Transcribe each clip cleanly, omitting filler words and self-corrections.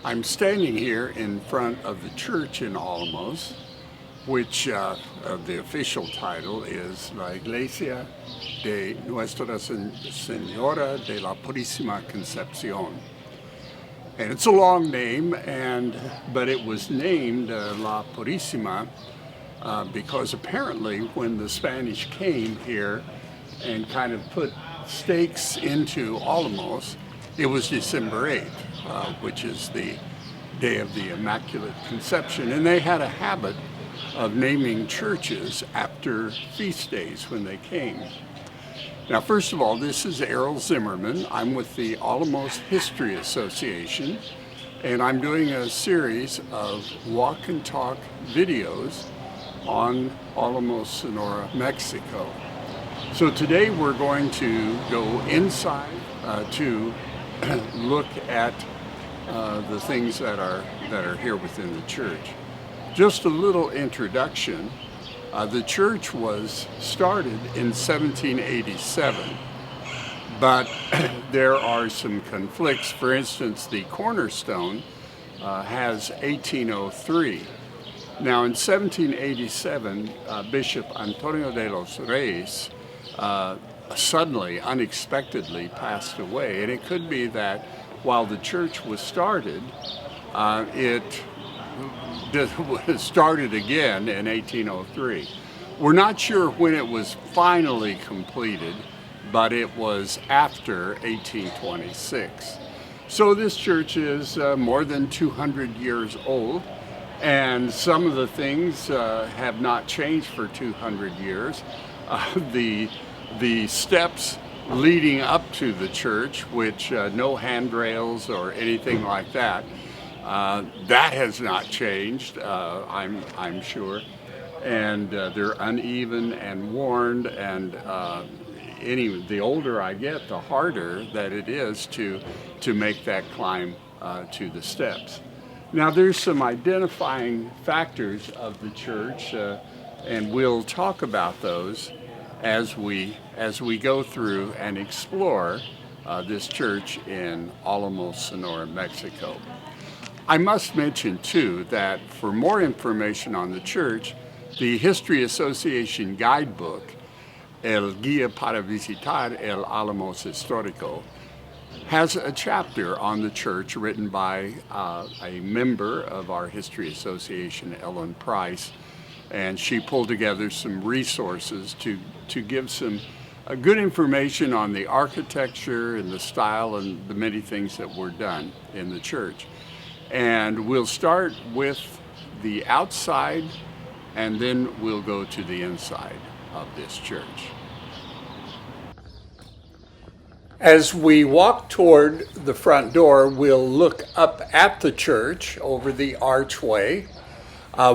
I'm standing here in front of the church in Álamos, which the official title is La Iglesia de Nuestra Señora de la Purísima Concepción. And it's a long name, but it was named La Purísima because apparently when the Spanish came here and kind of put stakes into Álamos, it was December 8th, which is the day of the Immaculate Conception. And they had a habit of naming churches after feast days when they came. Now, first of all, this is Errol Zimmerman. I'm with the Álamos History Association, and I'm doing a series of walk and talk videos on Álamos, Sonora, Mexico. So today we're going to go inside to look at the things that are here within the church. Just a little introduction. The church was started in 1787, but there are some conflicts. For instance, the cornerstone has 1803. Now in 1787, Bishop Antonio de los Reyes suddenly, unexpectedly passed away, and it could be that while the church was started, it started again in 1803. We're not sure when it was finally completed, but it was after 1826. So this church is more than 200 years old, and some of the things have not changed for 200 years. The steps leading up to the church, which no handrails or anything like that, that has not changed, I'm sure, and they're uneven and worn, and the older I get, the harder that it is to make that climb to the steps. Now there's some identifying factors of the church, and we'll talk about those as we go through and explore this church in Álamos, Sonora, Mexico. I must mention too that for more information on the church, the History Association guidebook, El Guía para Visitar el Álamos Histórico, has a chapter on the church written by a member of our History Association, Ellen Price, and she pulled together some resources to give some good information on the architecture and the style and the many things that were done in the church. And we'll start with the outside, and then we'll go to the inside of this church. As we walk toward the front door, we'll look up at the church over the archway.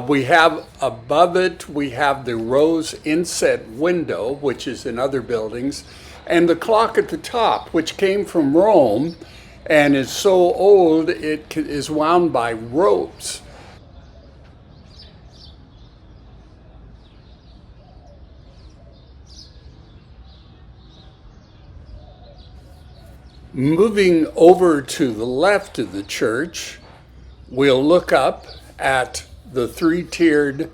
We have above it, we have the rose inset window, which is in other buildings, and the clock at the top, which came from Rome and is so old it is wound by ropes. Moving over to the left of the church, we'll look up at the three-tiered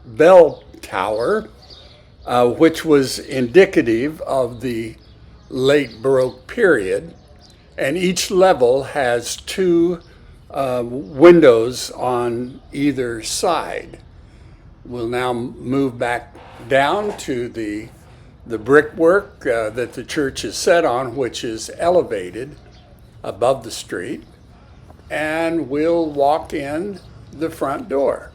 bell tower, which was indicative of the late Baroque period. And each level has two windows on either side. We'll now move back down to the brickwork that the church is set on, which is elevated above the street. And we'll walk in the front door.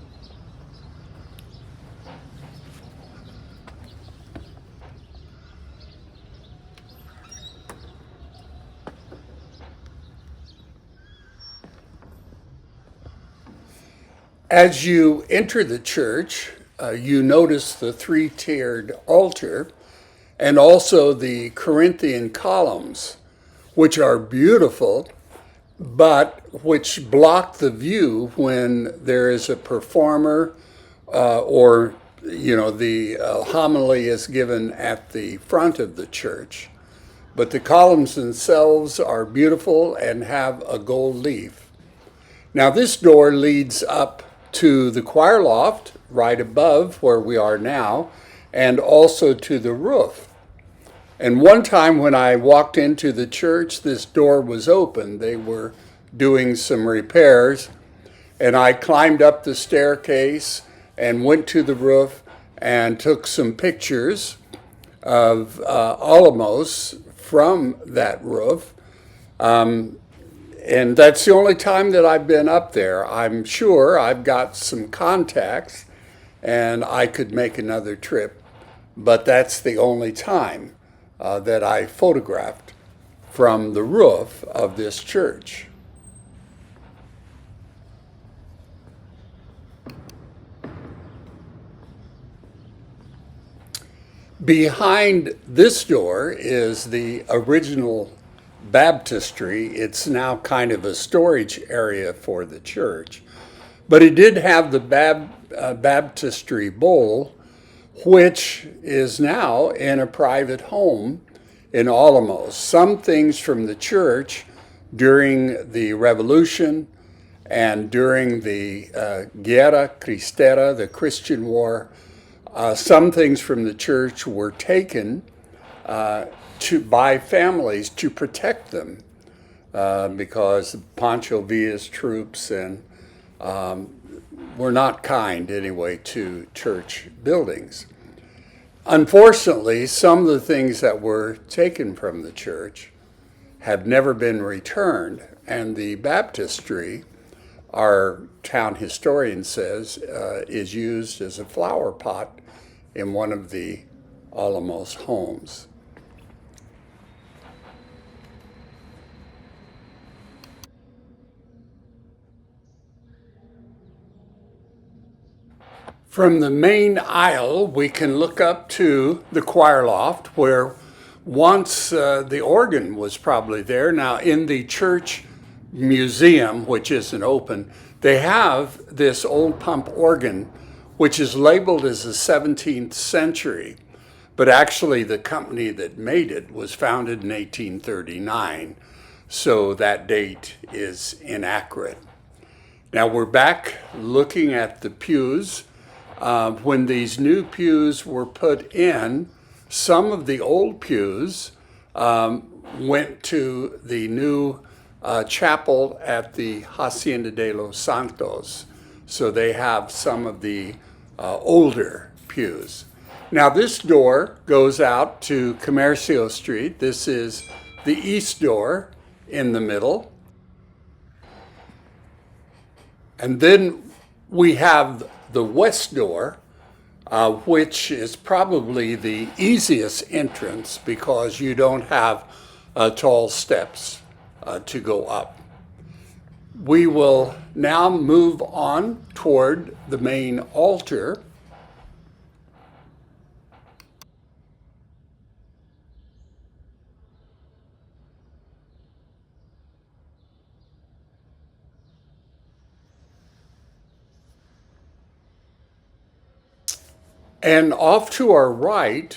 As you enter the church, you notice the three-tiered altar and also the Corinthian columns, which are beautiful, but which block the view when there is a performer or the homily is given at the front of the church. But the columns themselves are beautiful and have a gold leaf. Now this door leads up to the choir loft right above where we are now, and also to the roof. And one time when I walked into the church, this door was open. They were doing some repairs, and I climbed up the staircase and went to the roof and took some pictures of Álamos from that roof. And that's the only time that I've been up there. I'm sure I've got some contacts and I could make another trip, but that's the only time that I photographed from the roof of this church. Behind this door is the original baptistry. It's now kind of a storage area for the church. But it did have the baptistry bowl, which is now in a private home in Álamos. Some things from the church during the Revolution and during the Guerra Cristera, the Christian War, some things from the church were taken by families to protect them because Pancho Villa's troops and were not kind anyway to church buildings. Unfortunately, some of the things that were taken from the church have never been returned, and the baptistry, our town historian says, is used as a flower pot in one of the Álamos homes. From the main aisle, we can look up to the choir loft where once the organ was probably there. Now in the church museum, which isn't open, they have this old pump organ, which is labeled as the 17th century. But actually the company that made it was founded in 1839. So that date is inaccurate. Now we're back looking at the pews. When these new pews were put in, some of the old pews went to the new chapel at the Hacienda de los Santos. So they have some of the older pews. Now this door goes out to Comercio Street. This is the east door in the middle. And then we have the west door, which is probably the easiest entrance because you don't have tall steps to go up. We will now move on toward the main altar. And off to our right,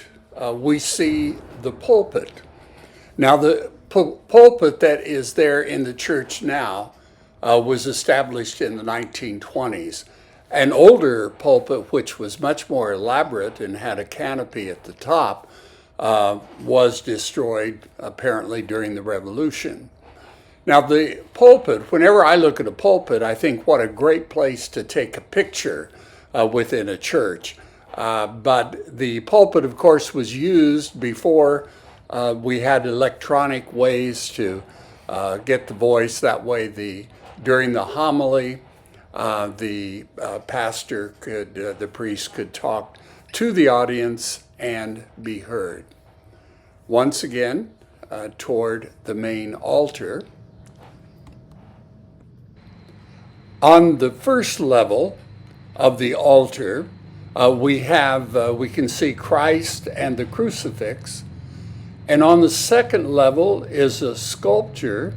we see the pulpit. Now, the pulpit that is there in the church now was established in the 1920s. An older pulpit, which was much more elaborate and had a canopy at the top, was destroyed apparently during the Revolution. Now, the pulpit, whenever I look at a pulpit, I think what a great place to take a picture within a church. But the pulpit, of course, was used before we had electronic ways to get the voice. That way, during the homily, the pastor could, the priest could talk to the audience and be heard. Once again, toward the main altar. On the first level of the altar, we can see Christ and the crucifix. And on the second level is a sculpture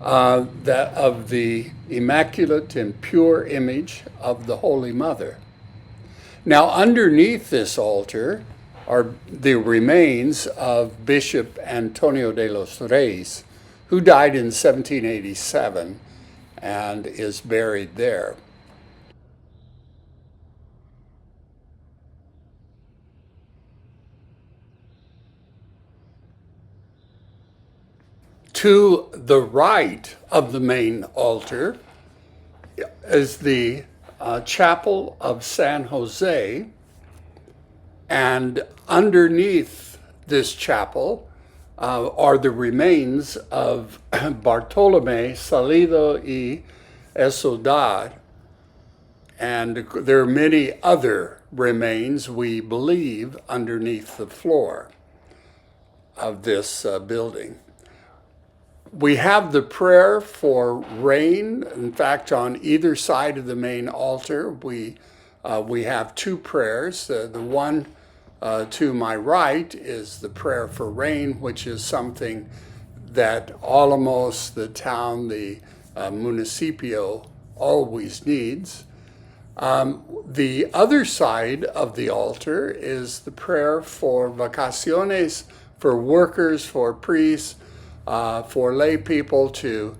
of the immaculate and pure image of the Holy Mother. Now, underneath this altar are the remains of Bishop Antonio de los Reyes, who died in 1787 and is buried there. To the right of the main altar is the Chapel of San Jose, and underneath this chapel are the remains of Bartolomé Salido y Esodar, and there are many other remains, we believe, underneath the floor of this building. We have the prayer for rain. In fact, on either side of the main altar, we have two prayers. The one to my right is the prayer for rain, which is something that Álamos, the town, the municipio, always needs. The other side of the altar is the prayer for vacaciones, for workers, for priests, for lay people to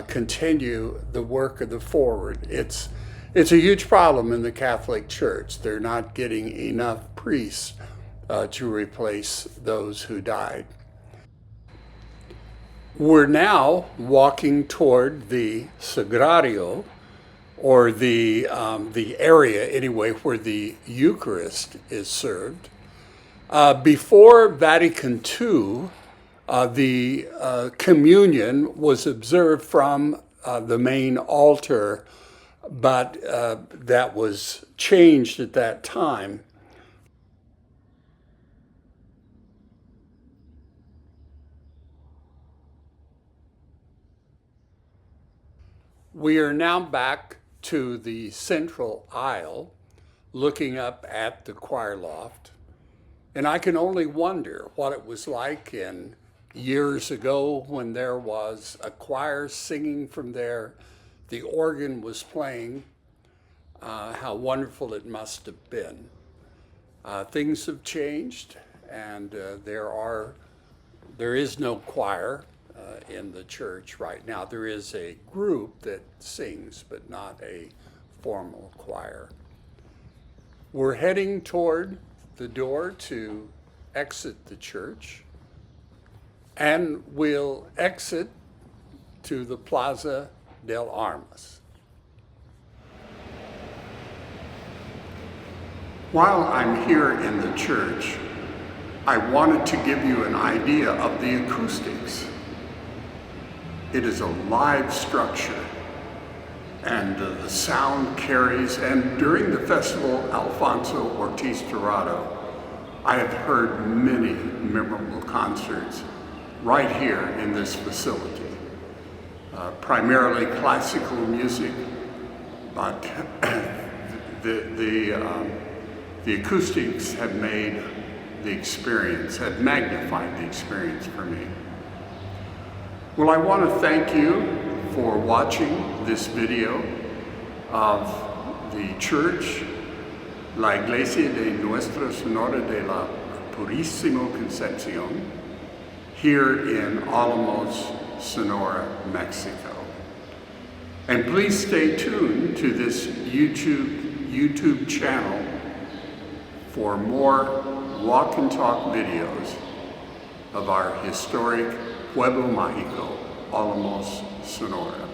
continue the work of the forward. It's a huge problem in the Catholic Church. They're not getting enough priests to replace those who died. We're now walking toward the Sagrario, or the area anyway where the Eucharist is served. Before Vatican II, the communion was observed from the main altar, but that was changed at that time. We are now back to the central aisle, looking up at the choir loft, and I can only wonder what it was like in years ago when there was a choir singing from there, the organ was playing, how wonderful it must have been. Things have changed, and there is no choir in the church right now. There is a group that sings, but not a formal choir. We're heading toward the door to exit the church, and we'll exit to the Plaza del Armas. While I'm here in the church, I wanted to give you an idea of the acoustics. It is a live structure, and the sound carries, and during the festival Alfonso Ortiz Tirado, I have heard many memorable concerts right here in this facility. Primarily classical music, but the acoustics have made the experience, have magnified the experience for me. Well, I want to thank you for watching this video of the church, la Iglesia de Nuestra Señora de la Purísima Concepción, here in Álamos, Sonora, Mexico. And please stay tuned to this YouTube channel for more walk and talk videos of our historic Pueblo Mágico, Álamos, Sonora.